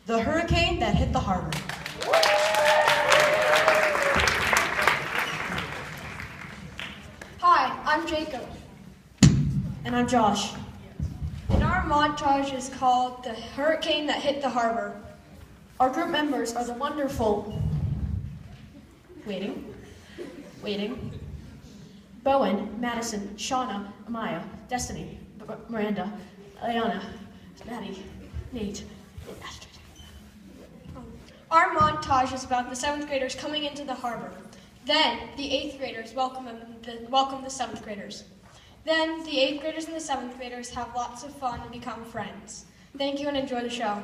The hurricane that hit the harbor. Hi, I'm Jacob. And I'm Josh. And our montage is called The Hurricane That Hit the Harbor. Our group members are the wonderful Waiting. Bowen, Madison, Shauna, Amaya, Destiny, Miranda, Ayana, Maddie, Nate, and Astrid. Our montage is about the 7th graders coming into the harbor. Then the 8th graders welcome the 7th graders. Then the 8th graders and the 7th graders have lots of fun and become friends. Thank you and enjoy the show.